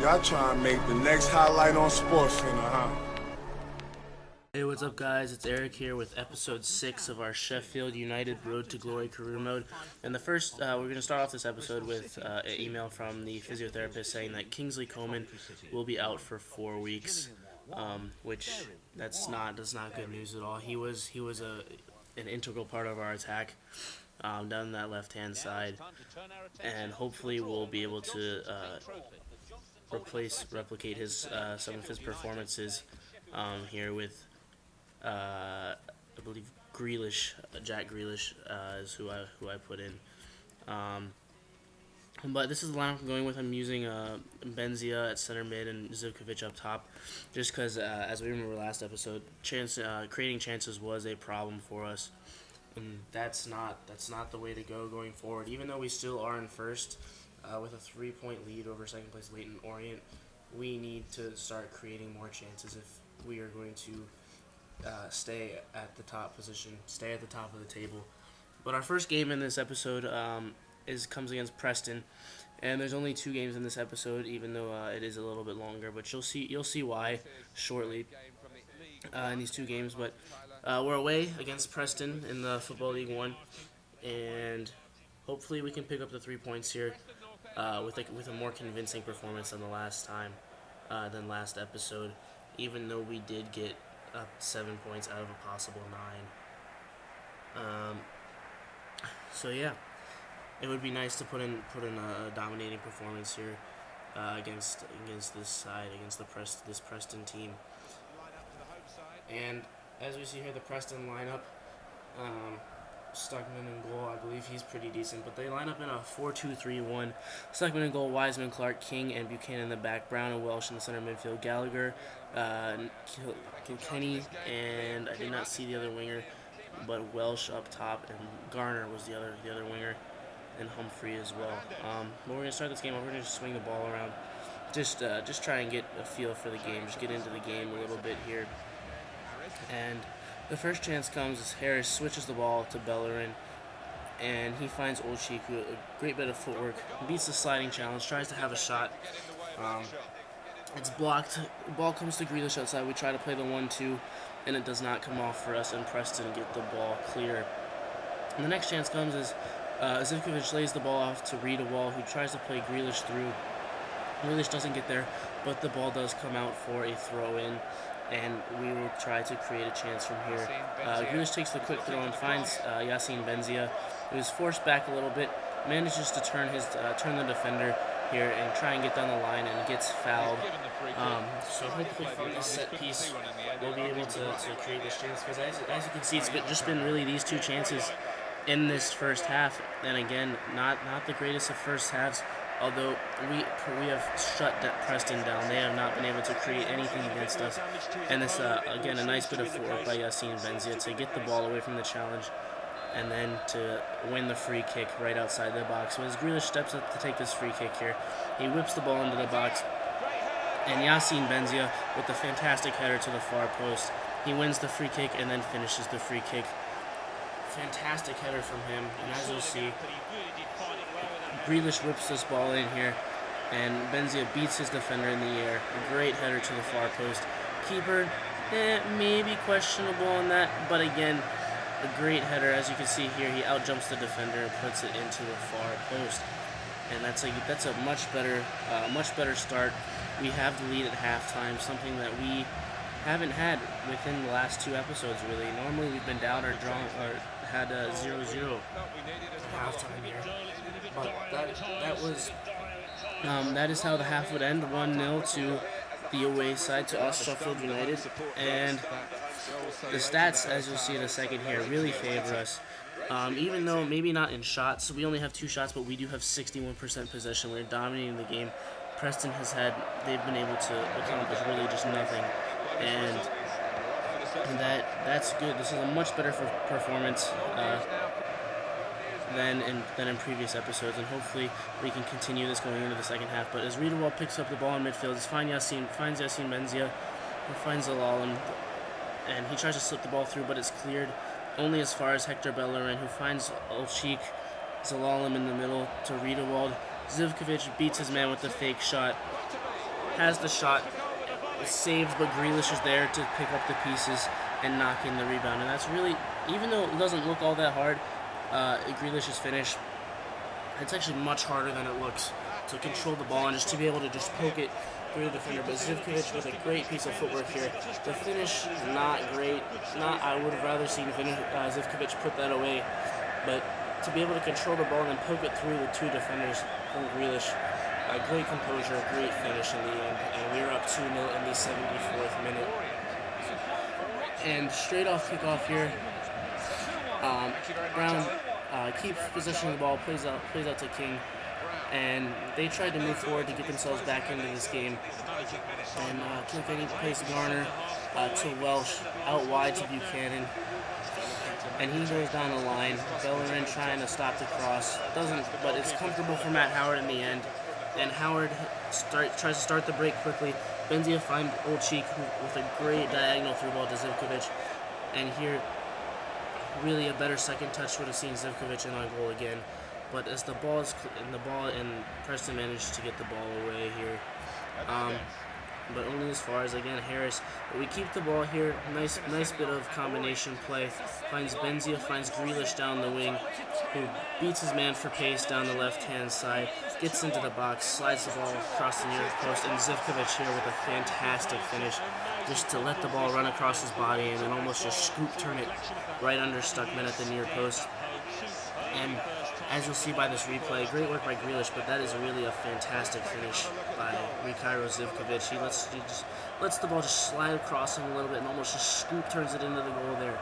Y'all trying to make the next highlight on SportsCenter, huh? Hey, what's up, guys? It's Eric here with episode 6 of our Sheffield United Road to Glory career mode. And the first, we're going to start off this episode with an email from the physiotherapist saying that Kingsley Coman will be out for 4 weeks, which that's not good news at all. He was an integral part of our attack down that left-hand side, and hopefully we'll be able to replicate some of his performances here with I believe Jack Grealish is who I put in. But this is the lineup I'm going with. I'm using Benzia at center mid and Zivkovic up top, just because, as we remember last episode, creating chances was a problem for us, and that's not the way to go going forward. Even though we still are in first with a 3-point lead over second place Leyton Orient, we need to start creating more chances if we are going to stay at the top position, stay at the top of the table. But our first game in this episode comes against Preston, and there's only 2 games in this episode, even though it is a little bit longer. But you'll see why shortly in these 2 games. But we're away against Preston in the Football League 1, and hopefully we can pick up the 3 points here with a more convincing performance than last episode. Even though we did get up 7 points out of a possible 9. So yeah, it would be nice to put in a dominating performance here against this side, against this Preston team. And as we see here, the Preston lineup, Stuckman in goal, I believe he's pretty decent, but they line up in a 4-2-3-1. Stuckman in goal, Wiseman, Clark, King, and Buchanan in the back, Brown and Welsh in the center midfield, Gallagher, Kilkenny, and I did not see the other winger, but Welsh up top, and Garner was the other winger, and Humphrey as well. But we're going to start this game, we're going to just swing the ball around, just try and get a feel for the game, just get into the game a little bit here. And the first chance comes as Harris switches the ball to Bellerin, and he finds Olchik, who a great bit of footwork, beats the sliding challenge, tries to have a shot. It's blocked. The ball comes to Grealish outside. We try to play the 1-2, and it does not come off for us, and Preston get the ball clear. And the next chance comes as Zivkovic lays the ball off to Riedewald, who tries to play Grealish through. Grealish doesn't get there, but the ball does come out for a throw-in, and we will try to create a chance from here. Grealish takes the quick throw and finds Yassine Benzia, who is forced back a little bit, manages to turn the defender here and try and get down the line, and gets fouled. So hopefully from this set piece, we'll be able to create this chance, because as you can see, it's just been really these 2 chances in this first half, and again, not the greatest of first halves. Although we have shut Preston down, they have not been able to create anything against us. And this, again, a nice bit of footwork by Yassine Benzia to get the ball away from the challenge, and then to win the free kick right outside the box. So as Grealish steps up to take this free kick here, he whips the ball into the box, and Yassine Benzia with the fantastic header to the far post. He wins the free kick and then finishes the free kick. Fantastic header from him, and as you'll see, Grealish whips this ball in here, and Benzia beats his defender in the air. A great header to the far post. Keeper, maybe questionable on that, but again, a great header. As you can see here, he outjumps the defender and puts it into the far post. And that's a much better start. We have the lead at halftime, something that we haven't had within the last 2 episodes, really. Normally we've been down or drawn or had a 0-0 halftime here. But that is how the half would end, 1-0 to the away side, to us, Sheffield United. And the stats, as you'll see in a second here, really favor us. Even though maybe not in shots, we only have 2 shots, but we do have 61% possession. We're dominating the game. Preston they've been able to accomplish really just nothing. And that's good. This is a much better performance than in previous episodes, and hopefully we can continue this going into the second half. But as Riedewald picks up the ball in midfield, finds Yassine Benzia, who finds Zalalem, and he tries to slip the ball through, but it's cleared only as far as Hector Bellerin, who finds Olchik, Zalalem in the middle to Riedewald. Zivkovic beats his man with the fake shot, has the shot, it's saved, but Grealish is there to pick up the pieces and knock in the rebound. And that's really, even though it doesn't look all that hard, Grealish's finish, it's actually much harder than it looks to control the ball and just to be able to just poke it through the defender. But Zivkovic with a great piece of footwork here. The finish, not great. I would have rather seen Zivkovic put that away. But to be able to control the ball and then poke it through the two defenders from Grealish, great composure, great finish in the end. And we were up 2-0 in the 74th minute. And straight off kickoff here, Brown keeps possession of the ball, plays out to King. And they tried to move forward to get themselves back into this game. And Kilkenny plays Garner to Welsh, out wide to Buchanan. And he goes down the line. Bellerin trying to stop the cross. Doesn't, but it's comfortable for Matt Howard in the end. And Howard tries to start the break quickly. Benzia finds Olchik with a great diagonal through ball to Zivkovic. And here, really a better second touch would have seen Zivkovic in on goal again. But as the ball and Preston managed to get the ball away here, but only as far as again Harris. But we keep the ball here. Nice bit of combination play. Finds Benzia, finds Grealish down the wing, who beats his man for pace down the left-hand side. Gets into the box, slides the ball across the near post, and Zivkovic here with a fantastic finish, just to let the ball run across his body and then almost just scoop turn it right under Stuckman at the near post. And as you'll see by this replay, great work by Grealish, but that is really a fantastic finish by Mikhailo Zivkovic. He just lets the ball just slide across him a little bit and almost just scoop turns it into the goal there,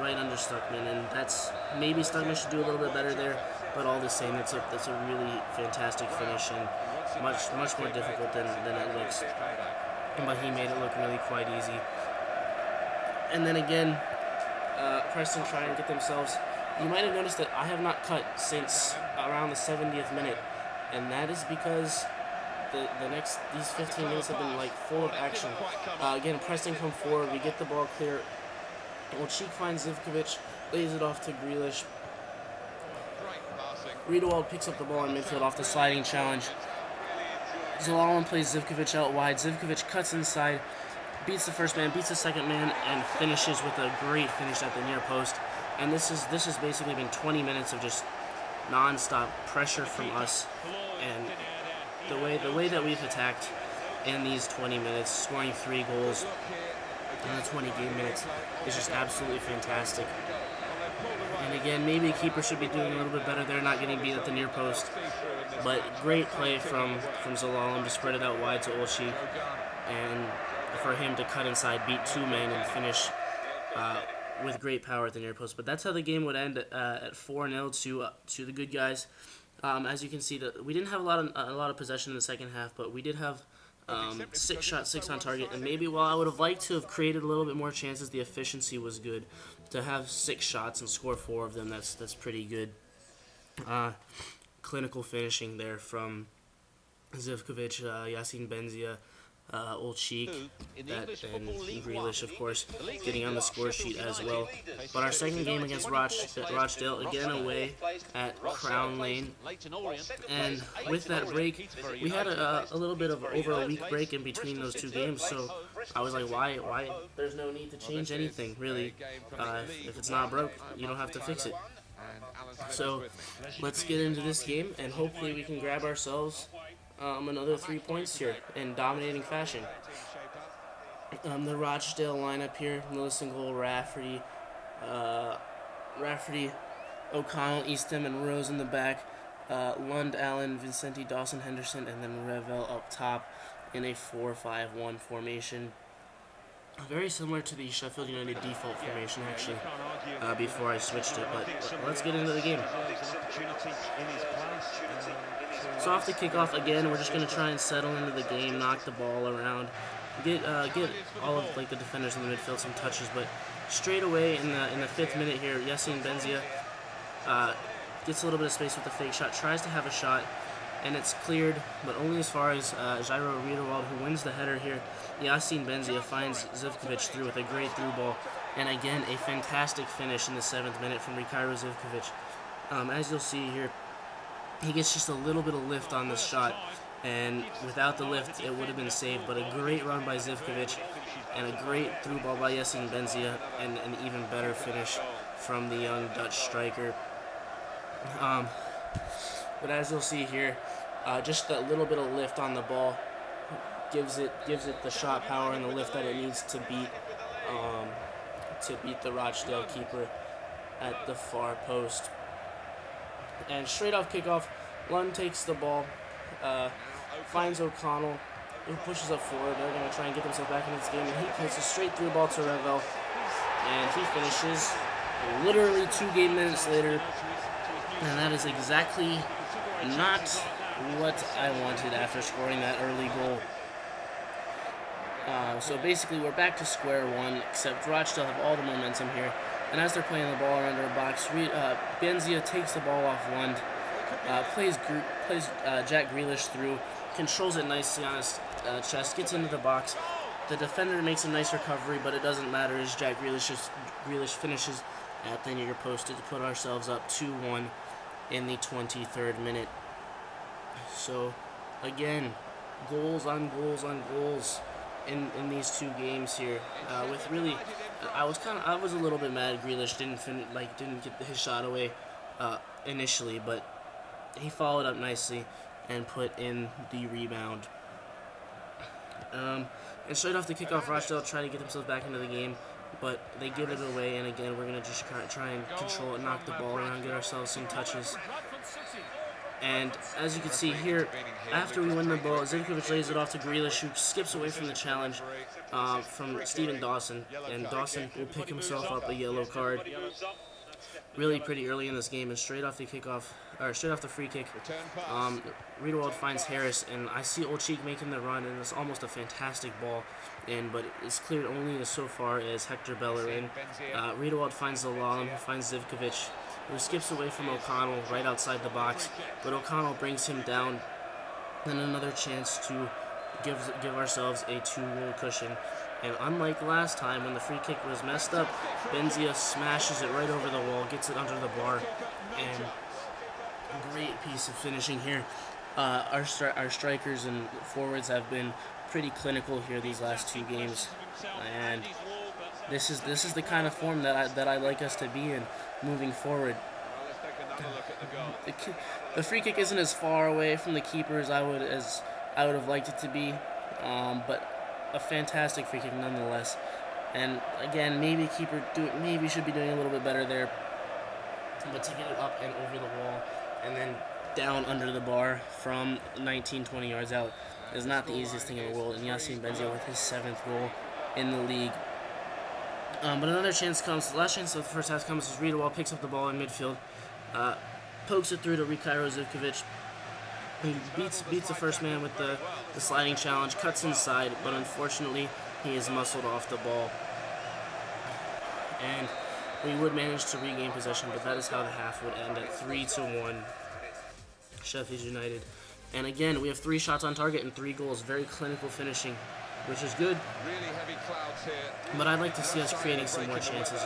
right under Stuckman. And that's, maybe Stuckman should do a little bit better there, but all the same, that's a really fantastic finish and much more difficult than it looks. But he made it look really quite easy. And then again, Preston trying to get themselves. You might have noticed that I have not cut since around the 70th minute, and that is because these 15 minutes have been like full of action. Again, Preston come forward, we get the ball clear. Olchik finds Zivkovic, lays it off to Grealish. Riedewald picks up the ball in midfield off the sliding challenge. Zelalem plays Zivkovic out wide. Zivkovic cuts inside, beats the first man, beats the second man, and finishes with a great finish at the near post. And this has basically been 20 minutes of just non-stop pressure from us, and the way that we've attacked in these 20 minutes, scoring 3 goals in the 20 game minutes, is just absolutely fantastic. And again, maybe a keeper should be doing a little bit better there, not getting beat at the near post. But great play from Zelalem to spread it out wide to Olchik, and for him to cut inside, beat 2 men, and finish with great power at the near post. But that's how the game would end at 4-0 to the good guys. As you can see, we didn't have a lot of possession in the second half, but we did have 6 shots, 6 on target. And maybe while I would have liked to have created a little bit more chances, the efficiency was good. To have 6 shots and score 4 of them, that's pretty good. Clinical finishing there from Zivkovic, Yasin Benzia, Olchik, and Grealish, of course, getting on the score sheet as well. But our second game against Rochdale, again away at Crown Lane. And with that break, we had a little bit of over a week break in between those 2 games, so I was like, why? There's no need to change anything, really. If it's not broke, you don't have to fix it. So let's get into this game, and hopefully we can grab ourselves another 3 points here in dominating fashion. The Rochdale lineup here: Millicent goal, Rafferty, O'Connell, Eastham, and Rose in the back. Lund, Allen, Vincenti, Dawson, Henderson, and then Revel up top in a 4-5-1 formation. Very similar to the Sheffield United default formation, actually, before I switched it. But let's get into the game. So off the kickoff, again, we're just going to try and settle into the game, knock the ball around, get all of the defenders in the midfield some touches. But straight away in the 5th minute here, Yasin Benzia gets a little bit of space with the fake shot, tries to have a shot, and it's cleared, but only as far as Jairo Riedewald, who wins the header here. Yasin Benzia finds Zivkovic through with a great through ball, and again a fantastic finish in the 7th minute from Mikhailo Zivkovic. As you'll see here, he gets just a little bit of lift on this shot, and without the lift, it would have been saved. But a great run by Zivkovic, and a great through ball by Yassine Benzia, and an even better finish from the young Dutch striker. But as you'll see here, just a little bit of lift on the ball gives it the shot power and the lift that it needs to beat the Rochdale keeper at the far post. And straight off kickoff, Lund takes the ball, finds O'Connell, who pushes up forward. They're going to try and get themselves back into this game, and he plays a straight through ball to Revel, and he finishes literally 2 game minutes later, and that is exactly not what I wanted after scoring that early goal. So basically we're back to square one, except Rochdale have all the momentum here, and as they're playing the ball around our box, Benzia takes the ball off Lund, plays Jack Grealish through, controls it nicely on his chest, gets into the box. The defender makes a nice recovery, but it doesn't matter as Jack Grealish finishes at the near post to put ourselves up 2-1 in the 23rd minute. So again, goals on goals on goals in these 2 games here. With really, I was a little bit mad Grealish didn't get his shot away initially, but he followed up nicely and put in the rebound. And straight off the kickoff, Rochdale try to get themselves back into the game, but they give it away, and again, we're going to just try and control it, knock the ball around, get ourselves some touches. And as you can see here, after we win the ball, Zivkovic lays it off to Grealish, who skips away from the challenge from Stephen Dawson, and Dawson will pick himself up a yellow card really pretty early in this game. And straight off the free kick, Riedewald finds Harris, and I see Old Cheek making the run, and it's almost a fantastic ball in, but it's cleared only so far as Hector Bellerin. Riedewald finds Zalalem, who finds Zivkovic, who skips away from O'Connell right outside the box, but O'Connell brings him down, and another chance to give ourselves a 2-goal cushion. And unlike last time when the free kick was messed up, Benzia smashes it right over the wall, gets it under the bar, and a great piece of finishing here. Our strikers and forwards have been pretty clinical here these last 2 games, and this is the kind of form that I like us to be in moving forward. The free kick isn't as far away from the keeper as I would have liked it to be, but a fantastic free kick nonetheless. And again, maybe keeper should be doing a little bit better there, but to get it up and over the wall and then down under the bar from 19-20 yards out is not the easiest thing in the world. And Yassine Benzia with his 7th goal in the league. But another chance comes. The last chance of the first half comes as Riedewald picks up the ball in midfield, pokes it through to Rikairo Zivkovic. He beats the first man with the sliding challenge, cuts inside, but unfortunately he is muscled off the ball. And we would manage to regain possession, but that is how the half would end at 3-1 Sheffield United. And again, we have 3 shots on target and 3 goals. Very clinical finishing, which is good. But I'd like to see us creating some more chances,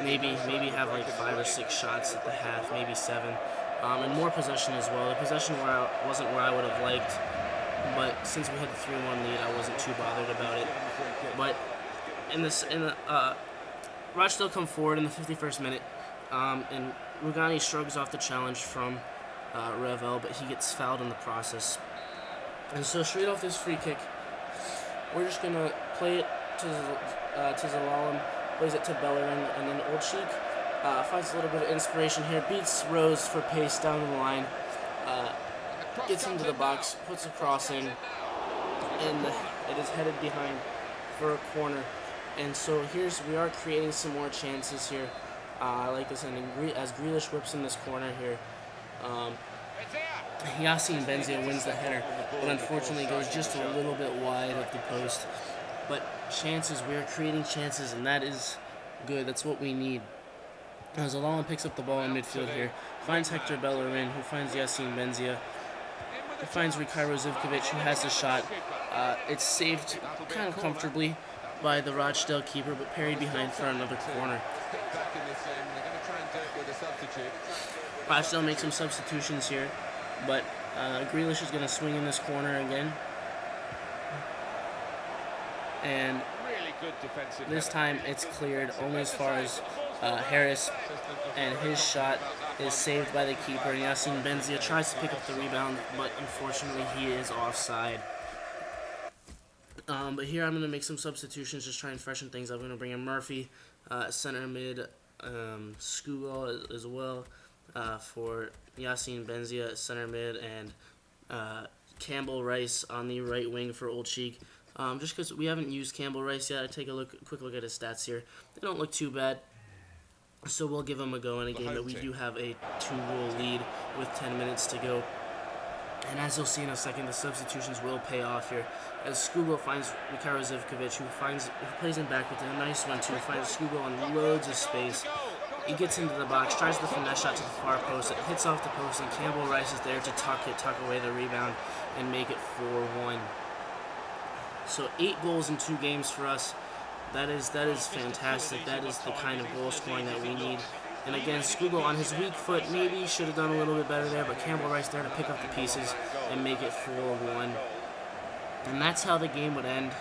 Maybe have like 5 or 6 shots at the half, maybe 7. And more possession as well. The possession wasn't where I would have liked, but since we had the 3-1 lead, I wasn't too bothered about it. But Rochdale come forward in the 51st minute, and Rugani shrugs off the challenge from Revel, but he gets fouled in the process. And so straight off this free kick, we're just gonna play it to Zalalem, plays it to Bellerin, and then Old Cheek finds a little bit of inspiration here, beats Rose for pace down the line, gets into the box, puts a cross in, and it is headed behind for a corner. And so we are creating some more chances here. I like this ending as Grealish whips in this corner here. Yassine Benzia wins the header, but unfortunately goes just a little bit wide of the post. But chances, we are creating chances, and that is good. That's what we need. Zalalem picks up the ball in midfield here, finds Hector Bellerin, who finds Yassine Benzia, who finds Rikairo Zivkovic, who has the shot. It's saved kind of comfortably by the Rochdale keeper, but parried behind for another corner. Rochdale makes some substitutions here, but Grealish is going to swing in this corner again. And this time it's cleared only as far as Harris, and his shot is saved by the keeper. And Yassine Benzia tries to pick up the rebound, but unfortunately he is offside. But here I'm going to make some substitutions, just try and freshen things up. I'm going to bring in Murphy, center mid, Scoogle as well for Yassine Benzia, center mid, and Campbell Rice on the right wing for Old Cheek. Just because we haven't used Campbell Rice yet, I take a quick look at his stats here. They don't look too bad, so we'll give him a go in a game that we do have a 2-goal lead with 10 minutes to go. And as you'll see in a second, the substitutions will pay off here. As Scoogle finds Mikhailo Zivkovic, who plays him back with a nice 1-2, finds Scoogle on loads of space. He gets into the box, tries the finesse shot to the far post. It hits off the post, and Campbell Rice is there to tuck away the rebound and make it 4-1. So 8 goals in 2 games for us. That is fantastic. That is the kind of goal scoring that we need. And again, Scoogle on his weak foot maybe should have done a little bit better there, but Campbell Rice there to pick up the pieces and make it 4-1. And that's how the game would end,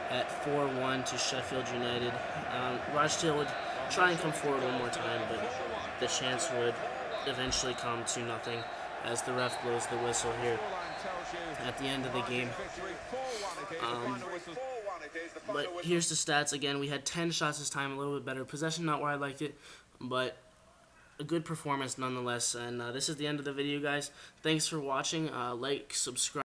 at 4-1 to Sheffield United. Rochdale would try and come forward one more time, but the chance would eventually come to nothing as the ref blows the whistle here at the end of the game. But here's the stats again. We had 10 shots this time, a little bit better. Possession not where I liked it, but a good performance nonetheless. And this is the end of the video, guys. Thanks for watching. Like, subscribe.